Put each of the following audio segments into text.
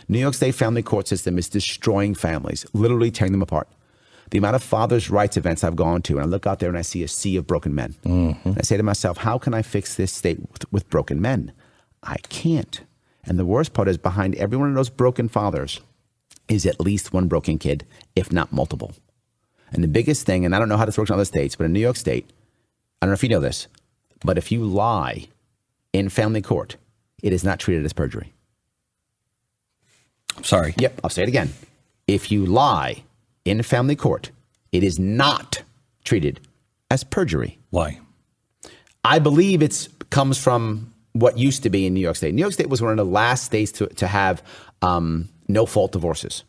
New York State family court system is destroying families, literally tearing them apart. The amount of fathers' rights events I've gone to, and I look out there and I see a sea of broken men. And I say to myself, how can I fix this state with broken men? I can't. And the worst part is behind every one of those broken fathers is at least one broken kid, if not multiple. And the biggest thing, and I don't know how this works in other states, but in New York State, I don't know if you know this, but if you lie in family court, it is not treated as perjury. I'm sorry. Yep, I'll say it again. If you lie in family court, it is not treated as perjury. Why? I believe it comes from what used to be in New York State. New York State was one of the last states to have no-fault divorces.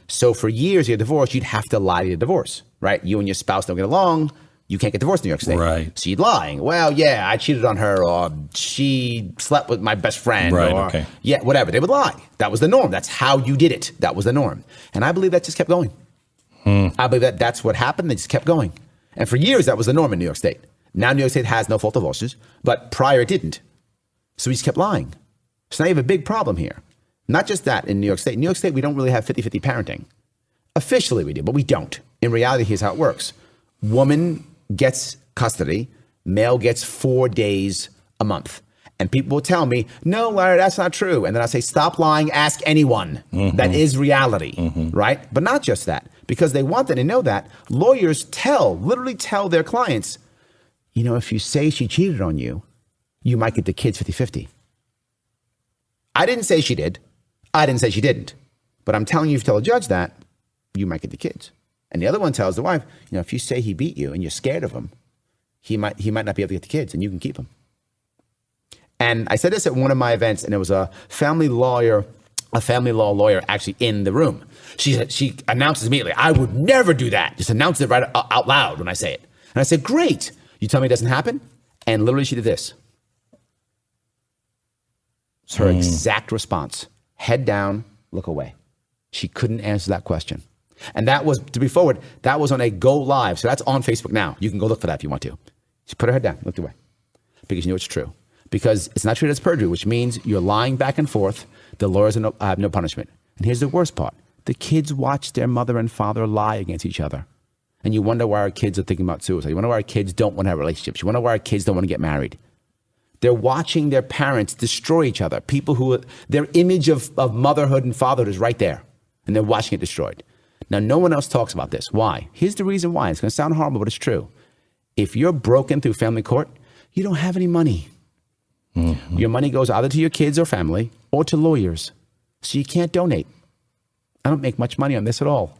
So for years, you're divorced, you'd have to lie to your divorce, right? You and your spouse don't get along. You can't get divorced in New York State. Right. So you'd lie. Well, yeah, I cheated on her, or she slept with my best friend. Right, or, okay. Yeah, whatever. They would lie. That was the norm. That's how you did it. That was the norm. And I believe that just kept going. I believe that's what happened. They just kept going. And for years, that was the norm in New York State. Now New York State has no-fault divorces, but prior it didn't. So we just kept lying. So now you have a big problem here. Not just that in New York State. In New York State, we don't really have 50-50 parenting. Officially we do, but we don't. In reality, here's how it works. Woman gets custody, male gets 4 days a month. And people will tell me, no, Larry, that's not true. And then I say, stop lying, ask anyone. That is reality, right? But not just that. Because they want that and know that, lawyers literally tell their clients, you know, if you say she cheated on you, you might get the kids 50-50. I didn't say she did. I didn't say she didn't. But I'm telling you, if you tell a judge that, you might get the kids. And the other one tells the wife, you know, if you say he beat you and you're scared of him, he might not be able to get the kids and you can keep them. And I said this at one of my events, and there was a family law lawyer actually in the room. She announces immediately, I would never do that. Just announce it right out loud when I say it. And I said, great. You tell me it doesn't happen? And literally she did this. It's her exact response. Head down, look away. She couldn't answer that question. And that was, to be forward, that was on a Go Live. So that's on Facebook now. You can go look for that if you want to. She put her head down, looked away. Because you know it's true. Because it's not treated as perjury, which means you're lying back and forth. The lawyers have no punishment. And here's the worst part. The kids watch their mother and father lie against each other. And you wonder why our kids are thinking about suicide. You wonder why our kids don't want to have relationships. You wonder why our kids don't want to get married. They're watching their parents destroy each other. People who, their image of motherhood and fatherhood is right there. And they're watching it destroyed. Now, no one else talks about this. Why? Here's the reason why. It's going to sound horrible, but it's true. If you're broken through family court, you don't have any money. Your money goes either to your kids or family or to lawyers. So you can't donate. I don't make much money on this at all.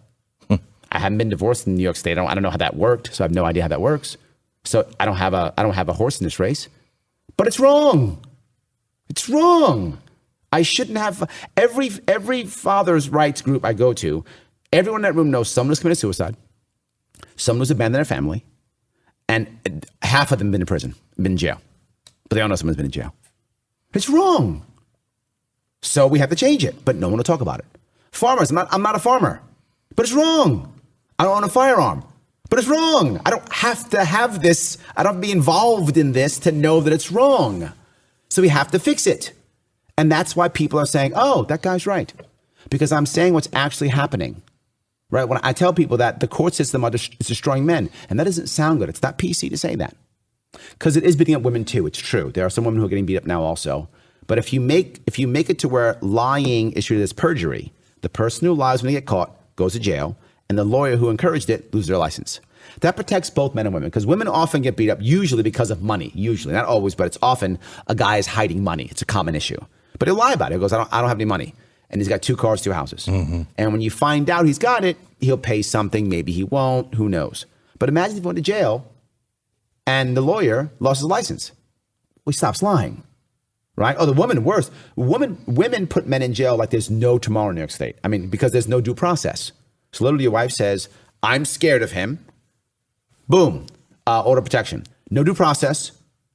I haven't been divorced in New York State. I don't know how that worked. So I have no idea how that works. So I don't have a horse in this race. But it's wrong. It's wrong. I shouldn't have every father's rights group I go to. Everyone in that room knows someone who's committed suicide, someone who's abandoned their family, and half of them been in prison, been in jail. But they all know someone's been in jail. It's wrong. So we have to change it, but no one will talk about it. Farmers, I'm not a farmer, but it's wrong. I don't own a firearm, but it's wrong. I don't have to have this. I don't have to be involved in this to know that it's wrong. So we have to fix it. And that's why people are saying, oh, that guy's right. Because I'm saying what's actually happening. Right? When I tell people that the court system is destroying men, and that doesn't sound good. It's not PC to say that. Because it is beating up women too. It's true. There are some women who are getting beat up now also. But if you make it to where lying is treated as perjury, the person who lies when they get caught goes to jail, and the lawyer who encouraged it loses their license. That protects both men and women, because women often get beat up usually because of money. Usually, not always, but it's often a guy is hiding money. It's a common issue. But he'll lie about it. He goes, I don't have any money. And he's got 2 cars, 2 houses. And when you find out he's got it, he'll pay something. Maybe he won't. Who knows? But imagine if he went to jail and the lawyer lost his license. Well, he stops lying, right? Oh, the woman, worse. Women put men in jail like there's no tomorrow in New York State. I mean, because there's no due process. So literally your wife says, I'm scared of him. Boom, order of protection. No due process,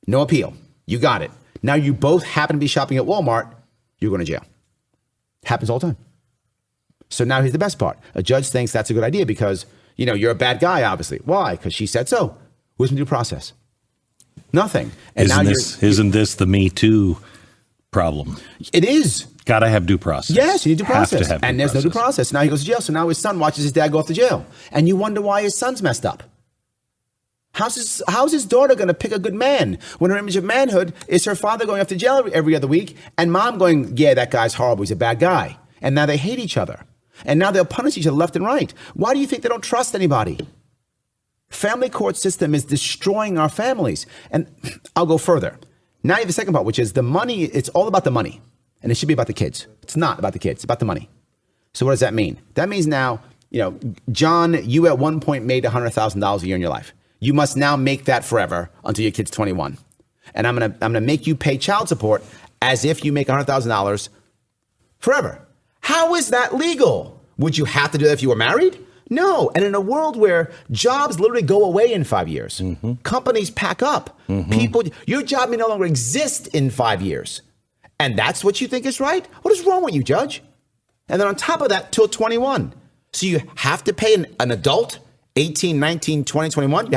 no appeal. You got it. Now you both happen to be shopping at Walmart. You're going to jail. Happens all the time. So now here's the best part. A judge thinks that's a good idea because, you know, you're a bad guy, obviously. Why? Because she said so. Where's the due process? Nothing. And isn't this the Me Too problem? It is. Got to have due process. Yes, you need due process. And there's no due process. Now he goes to jail. So now his son watches his dad go off to jail. And you wonder why his son's messed up. How's his daughter going to pick a good man when her image of manhood is her father going off to jail every other week and mom going, yeah, that guy's horrible. He's a bad guy. And now they hate each other. And now they'll punish each other left and right. Why do you think they don't trust anybody? Family court system is destroying our families. And I'll go further. Now you have the second part, which is the money. It's all about the money. And it should be about the kids. It's not about the kids. It's about the money. So what does that mean? That means now, John, you at one point made $100,000 a year in your life. You must now make that forever until your kid's 21. And I'm gonna make you pay child support as if you make $100,000 forever. How is that legal? Would you have to do that if you were married? No. And in a world where jobs literally go away in 5 years, companies pack up, your job may no longer exist in 5 years. And that's what you think is right? What is wrong with you, Judge? And then on top of that, till 21. So you have to pay an adult 18, 19, 20, 21.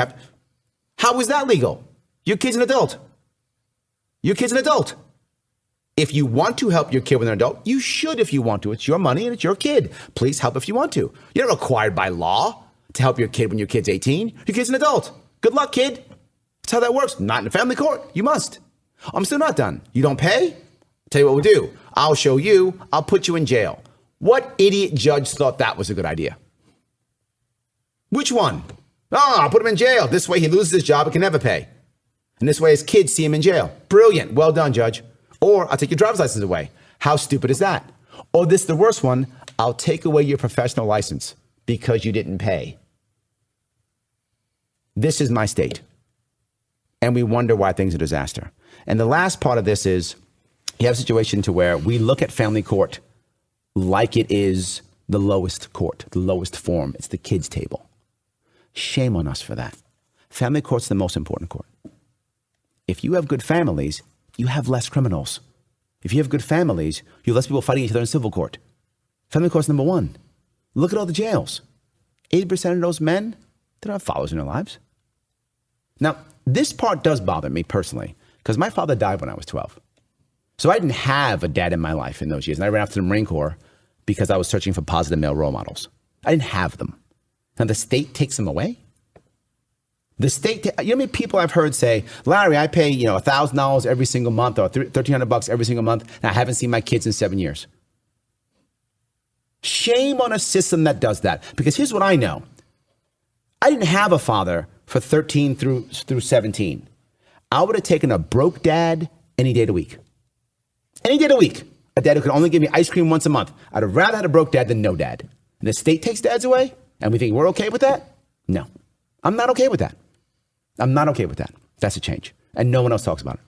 How is that legal? Your kid's an adult. Your kid's an adult. If you want to help your kid when they're an adult, you should if you want to. It's your money and it's your kid. Please help if you want to. You're not required by law to help your kid when your kid's 18. Your kid's an adult. Good luck, kid. That's how that works. Not in a family court. You must. I'm still not done. You don't pay? Tell you what we'll do. I'll show you. I'll put you in jail. What idiot judge thought that was a good idea? Which one? Oh, I'll put him in jail. This way he loses his job and can never pay. And this way his kids see him in jail. Brilliant. Well done, Judge. Or I'll take your driver's license away. How stupid is that? Or this, the worst one, I'll take away your professional license because you didn't pay. This is my state. And we wonder why things are a disaster. And the last part of this is you have a situation to where we look at family court like it is the lowest court, the lowest form. It's the kids' table. Shame on us for that. Family court's the most important court. If you have good families, you have less criminals. If you have good families, you have less people fighting each other in civil court. Family court's number one. Look at all the jails. 80% of those men, they don't have fathers in their lives. Now, this part does bother me personally because my father died when I was 12. So I didn't have a dad in my life in those years. And I ran after the Marine Corps because I was searching for positive male role models. I didn't have them. Now the state takes them away. The state, you know how many people I've heard say, Larry, I pay, $1,000 every single month or $1,300 every single month, and I haven't seen my kids in 7 years. Shame on a system that does that. Because here's what I know. I didn't have a father for 13 through 17. I would have taken a broke dad any day of the week. Any day of the week. A dad who could only give me ice cream once a month. I'd have rather had a broke dad than no dad. And the state takes dads away, and we think we're okay with that? No. I'm not okay with that. I'm not okay with that. That's a change. And no one else talks about it.